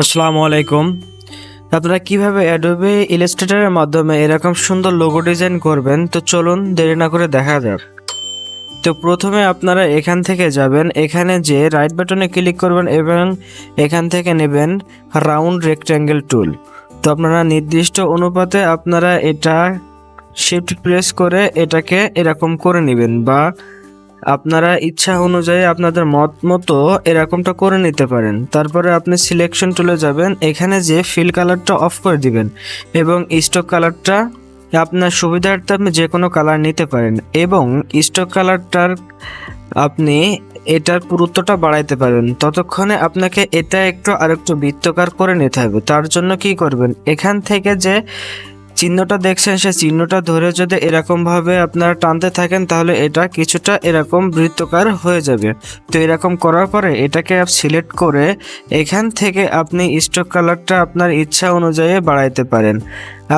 আসসালামু আলাইকুম। আপনারা কিভাবে অ্যাডোবে ইলাস্ট্রেটরের মাধ্যমে এরকম সুন্দর লোগো ডিজাইন করবেন, তো চলুন দেরি না করে দেখা যাক। তো প্রথমে আপনারা এখান থেকে যাবেন, এখানে যে রাইট বাটনে ক্লিক করবেন এবং এখান থেকে নেবেন রাউন্ড রেক্ট্যাঙ্গেল টুল। তো আপনারা নির্দিষ্ট অনুপাতে আপনারা এটা শিফট প্রেস করে এটাকে এরকম করে নেবেন, বা আপনারা ইচ্ছা অনুযায়ী আপনাদের মত মতো এরকমটা করে নিতে পারেন। তারপরে আপনি সিলেকশন টুলে যাবেন, এখানে যে ফিল কালারটা অফ করে দিবেন এবং স্টক কালারটা আপনার সুবিধার্থে আপনি যে কোনো কালার নিতে পারেন, এবং স্টক কালারটার আপনি এটার পুরুত্বটা বাড়াইতে পারবেন। ততক্ষণে আপনাকে এটা আরেকটু বৃত্তাকার করে নিতে হবে। তার জন্য কি করবেন, এখান থেকে যে চিহ্নটা দেখছেন সেই চিহ্নটা ধরে যদি এরকম ভাবে আপনারা টানতে থাকেন তাহলে এটা কিছুটা এরকম বৃত্তাকার হয়ে যাবে। তো এরকম করার পরে এটাকে সিলেক্ট করে এখান থেকে আপনি স্ট্রোক কালারটা আপনার ইচ্ছা অনুযায়ী বাড়াইতে পারেন।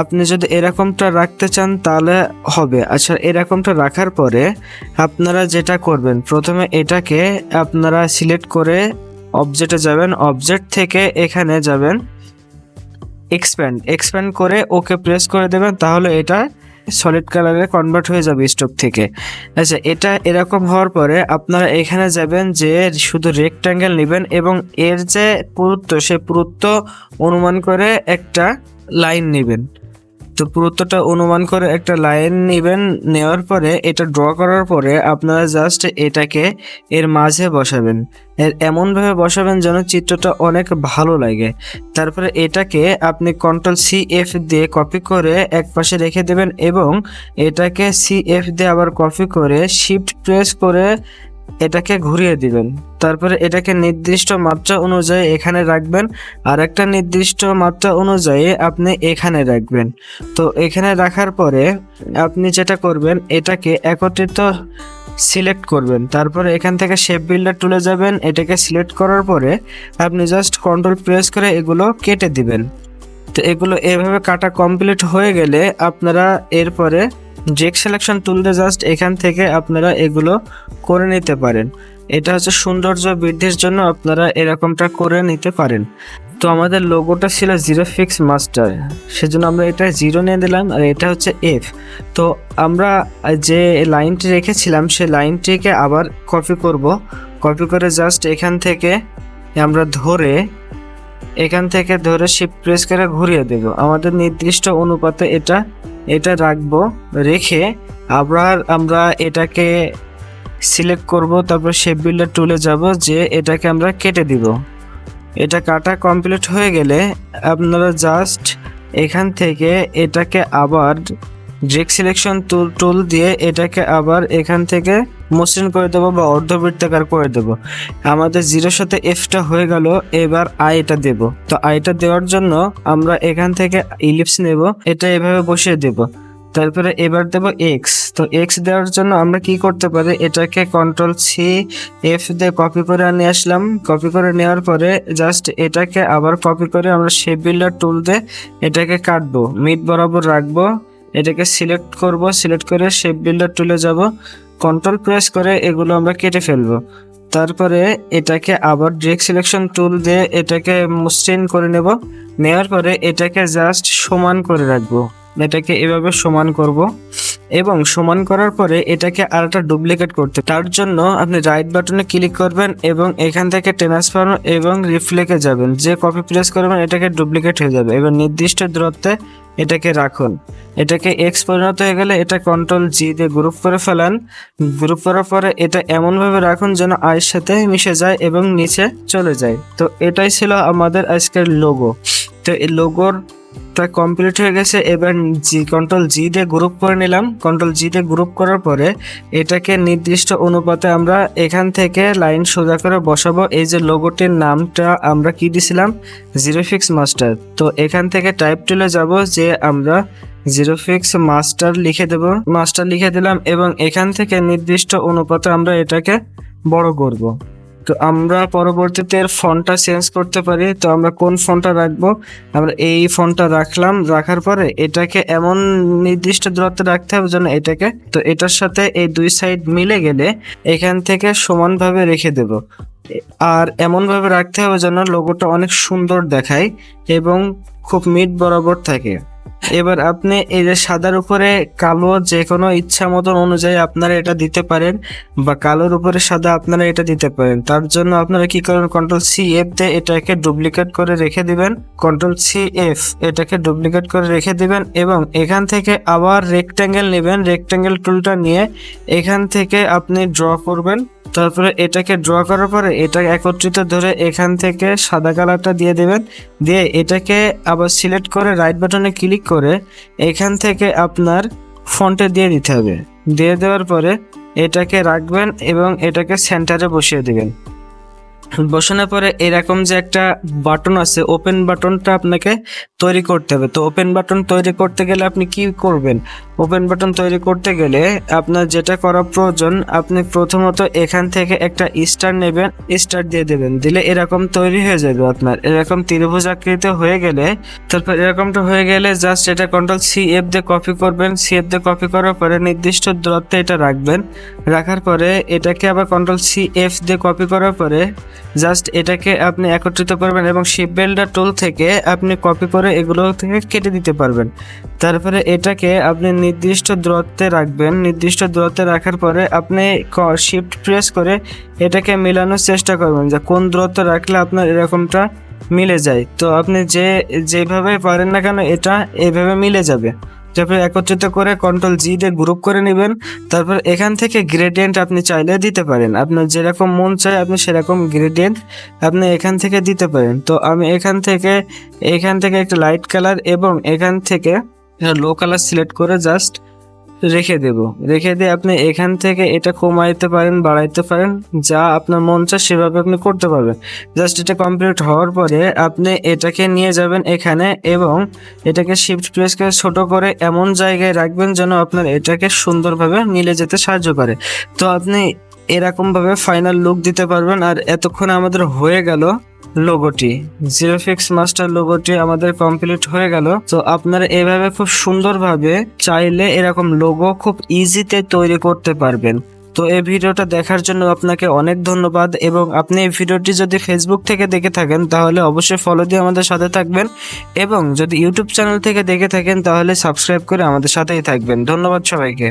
আপনি যদি এরকমটা রাখতে চান তাহলে হবে। আচ্ছা, এরকমটা রাখার পরে আপনারা যেটা করবেন, প্রথমে এটাকে আপনারা সিলেক্ট করে অবজেক্টে যাবেন, অবজেক্ট থেকে এখানে যাবেন এক্সপ্যান্ড করে ওকে প্রেস করে দেবেন, তাহলে এটা সলিড কালারে কনভার্ট হয়ে যাবে স্টক থেকে। আচ্ছা, এটা এরকম হওয়ার পরে আপনারা এখানে যাবেন, যে শুধু রেক্ট্যাঙ্গেল নেবেন এবং এর যে পুরুত্ব সেই পুরুত্ব অনুমান করে একটা লাইন নেবেন। তো পুরুত্বটা অনুমান করে একটা লাইন নেবেন, নেওয়ার পরে এটা ড্র করার পরে আপনারা জাস্ট এটাকে এর মাঝে বসাবেন, এমনভাবে বসাবেন যেন চিত্রটা অনেক ভালো লাগে। তারপরে এটাকে আপনি Ctrl+C+F দিয়ে কপি করে এক পাশে রেখে দেবেন এবং এটাকে CF দিয়ে আবার কপি করে শিফট প্রেস করে এটাকে ঘুরিয়ে দিবেন। তারপরে এটাকে নির্দিষ্ট মাত্রা অনুযায়ী এখানে রাখবেন, আর একটা নির্দিষ্ট মাত্রা অনুযায়ী আপনি এখানে রাখবেন। তো এখানে রাখার পরে আপনি যেটা করবেন, এটাকে একত্রিত সিলেক্ট করবেন। তারপরে এখান থেকে শেপ বিল্ডার টুলে যাবেন, এটাকে সিলেক্ট করার পরে আপনি জাস্ট কন্ট্রোল প্রেস করে এগুলো কেটে দিবেন। তো এগুলো এভাবে কাটা কমপ্লিট হয়ে গেলে আপনারা এরপরে জেক সিলেকশন টুল দিয়ে জাস্ট এখান থেকে আপনারা এগুলো করে নিতে পারেন। এটা হচ্ছে সৌন্দর্য বৃদ্ধির জন্য আপনারা এরকমটা করে নিতে পারেন। তো আমাদের লোগোটা ছিল জিরো ফিক্স মাস্টার, সেজন্য আমরা এটা 0 নিয়ে দিলাম, আর এটা হচ্ছে F। তো আমরা যে লাইনটি রেখেছিলাম সেই লাইনটিকে আবার কপি করে জাস্ট এখান থেকে আমরা এখান থেকে ধরে শিফট প্রেস করে ঘুরিয়ে দেব। আমাদের নির্দিষ্ট অনুপাতে এটা রাখবো, রেখে আবার আমরা এটাকে সিলেক্ট করব, তারপর শেপ বিল্ডার টুলে যাব, যে এটাকে আমরা কেটে দিব। এটা কাটা কমপ্লিট হয়ে গেলে আপনারা জাস্ট এখান থেকে এটাকে আবার জেক সিলেকশন টুল দিয়ে এটাকে আবার এখান থেকে মসৃণ করে দেবো বা অর্ধবৃত্তাকার করে দেব। আমাদের 0-র সাথে Fটা হয়ে গেল, এবার আইটা দেব। তো আইটা দেওয়ার জন্য আমরা এখান থেকে ইলিপস নেব, এটা এভাবে বসিয়ে দেব। তারপরে এবার দেব X। তো X দেওয়ার জন্য আমরা কি করতে পারি, এটাকে Ctrl+C+F দিয়ে কপি করে নিয়ে আসলাম। কপি করে নেওয়ার পরে জাস্ট এটাকে আবার কপি করে আমরা শেপ বিল্ডার টুল দিয়ে এটাকে কাটবো, মিড বরাবর রাখবো, এটাকে সিলেক্ট করে শেপ বিল্ডার টুলে যাব, কন্ট্রোল প্রেস করে এগুলো আমরা কেটে ফেলবো। তারপরে এটাকে আবার ডিরেক্ট সিলেকশন টুল দিয়ে এটাকে মসৃণ করে নেওয়ার পরে এটাকে জাস্ট সমান করে রাখবো। এটাকে এভাবে সমান করব, এবং সমান করার পরে এটাকে আরেকটা ডুপ্লিকেট করতে, তার জন্য আপনি রাইট বাটনে ক্লিক করবেন এবং এখান থেকে ট্রান্সফর্ম এবং রিফ্লেক্টে যাবেন, যে কপি প্রেস করবেন এটাকে ডুপ্লিকেট হয়ে যাবে। এবার নির্দিষ্ট দূরত্বে এটাকে রাখুন। এটাকে X পরিণত হয়ে গেলে এটা Ctrl+G দিয়ে গ্রুপ করে ফেলান। গ্রুপ করার পরে এটা এমনভাবে রাখুন যেন আয়ের সাথে মিশে যায় এবং নিচে চলে যায়। তো এটাই ছিল আমাদের আজকের লোগো। তো এই লোগোটা কমপ্লিট হয়ে গেছে। এবার Ctrl+G দিয়ে গ্রুপ করে নিলাম। Ctrl+G দিয়ে গ্রুপ করার পরে এটাকে নির্দিষ্ট অনুপাতে আমরা এখান থেকে লাইন সোজা করে বসাবো। এই যে লোগোটির নামটা আমরা কি দিছিলাম, জিরো ফিক্স মাস্টার। তো এখান থেকে টাইপ টুলে যাব, যে আমরা জিরো ফিক্স মাস্টার লিখে দিলাম এবং এখান থেকে নির্দিষ্ট অনুপাতে আমরা এটাকে বড় করব। তো আমরা পরবর্তীতে এর ফন্টটা চেঞ্জ করতে পারি। তো আমরা কোন ফন্টটা রাখবো, আমরা এই ফন্টটা রাখার পরে এটাকে এমন নির্দিষ্ট দূরত্বে রাখতে হবে যেন এটার সাথে এই দুই সাইড মিলে গেলে এখান থেকে সমানভাবে রেখে দেব। আর এমনভাবে রাখতে হবে যেন লোগোটা অনেক সুন্দর দেখায় এবং খুব মিড বরাবর থাকে। এবার আপনি এই যে সাদার উপরে কালো যে কোনো ইচ্ছা মতন অনুযায়ী আপনারা এটা দিতে পারেন, বা কালোর উপরে সাদা আপনারা এটা দিতে পারেন। তার জন্য আপনারা কি করবেন, Ctrl+C+F দিয়ে এটাকে ডুপ্লিকেট করে রেখে দিবেন, Ctrl+C+F এটাকে ডুপ্লিকেট করে রেখে দিবেন এবং এখান থেকে আবার রেক্ট্যাঙ্গেল নেবেন, রেক্ট্যাঙ্গেল টুলটা নিয়ে এখান থেকে আপনি ড্র করবেন। তারপরে এটাকে ড্র করার পরে এটা একত্রিত ধরে এখান থেকে সাদা কালারটা দিয়ে দেবেন, দিয়ে এটাকে আবার সিলেক্ট করে রাইট বাটনে ক্লিক করে এখান থেকে আপনার ফন্টে দিয়ে দিতে হবে। দিয়ে দেওয়ার পরে এটাকে রাখবেন এবং এটাকে সেন্টারে বসিয়ে দিবেন। বসানোর পরে এরকম যে একটা বাটন আছে, ওপেন বাটনটা আপনাকে তৈরি করতে হবে। তো ওপেন বাটন তৈরি করতে গেলে আপনি কি করবেন, ওপেন বাটন তৈরি করতে গেলে আপনার যেটা করা প্রয়োজন, আপনি প্রথমত এখান থেকে একটা স্টার নেবেন, স্টার দিয়ে দেবেন, দিলে এরকম তৈরি হয়ে যাবে। আপনার এরকম ত্রিভুজ আকৃতি হয়ে গেলে, তারপর এরকমটা হয়ে গেলে জাস্ট এটা Ctrl+C+F দিয়ে কপি করবেন। C+F দিয়ে কপি করার পরে নির্দিষ্ট দূরত্বে এটা রাখবেন, রাখার পরে এটাকে আবার Ctrl+C+F দিয়ে কপি করার পরে জাস্ট এটাকে আপনি একত্রিত করবেন এবং শিপ বিল্ডার টুল থেকে আপনি কপি করে এগুলো থেকে কেটে দিতে পারবেন। তারপরে এটাকে আপনি নির্দিষ্ট দূরত্বে রাখবেন, নির্দিষ্ট দূরত্বে রাখার পরে আপনি শিফট প্রেস করে এটাকে মেলানোর চেষ্টা করবেন যে কোন দূরত্ব রাখলে আপনার এরকমটা মিলে যায়। তো আপনি যেভাবে পারেন না কেন এটা এইভাবে মিলে যাবে। তারপরে একত্রিত করে Ctrl+G দিয়ে গ্রুপ করে নেবেন। তারপর এখান থেকে গ্রেডিয়েন্ট আপনি চাইলে দিতে পারেন, আপনার যেরকম মন চায় আপনি সেরকম গ্রেডিয়েন্ট আপনি এখান থেকে দিতে পারেন। তো আমি এখান থেকে একটা লাইট কালার এবং এখান থেকে লো কালার সিলেক্ট করে জাস্ট রেখে দেব। রেখে দিয়ে আপনি এখান থেকে এটা কমাইতে পারেন, বাড়াইতে পারেন, যা আপনার মন চায় সেভাবে আপনি করতে পারবেন। জাস্ট এটা কমপ্লিট হওয়ার পরে আপনি এটাকে নিয়ে যাবেন এখানে এবং এটাকে শিফট প্রেস করে ছোট করে এমন জায়গায় রাখবেন যেন আপনার এটাকে সুন্দরভাবে মিলে যেতে সাহায্য করে। তো আপনি এরকমভাবে ফাইনাল লুক দিতে পারবেন। আর এতক্ষণে আমাদের হয়ে গেল লোগোটি, জিরোফিক্স মাস্টার লোগোটি আমাদের কমপ্লিট হয়ে গেল। তো আপনারা এভাবে খুব সুন্দরভাবে চাইলে এরকম লোগো খুব ইজিতে তৈরি করতে পারবেন। তো এই ভিডিওটা দেখার জন্য আপনাকে অনেক ধন্যবাদ, এবং আপনি এই ভিডিওটি যদি ফেসবুক থেকে দেখে থাকেন তাহলে অবশ্যই ফলো দিয়ে আমাদের সাথে থাকবেন, এবং যদি ইউটিউব চ্যানেল থেকে দেখে থাকেন তাহলে সাবস্ক্রাইব করে আমাদের সাথেই থাকবেন। ধন্যবাদ সবাইকে।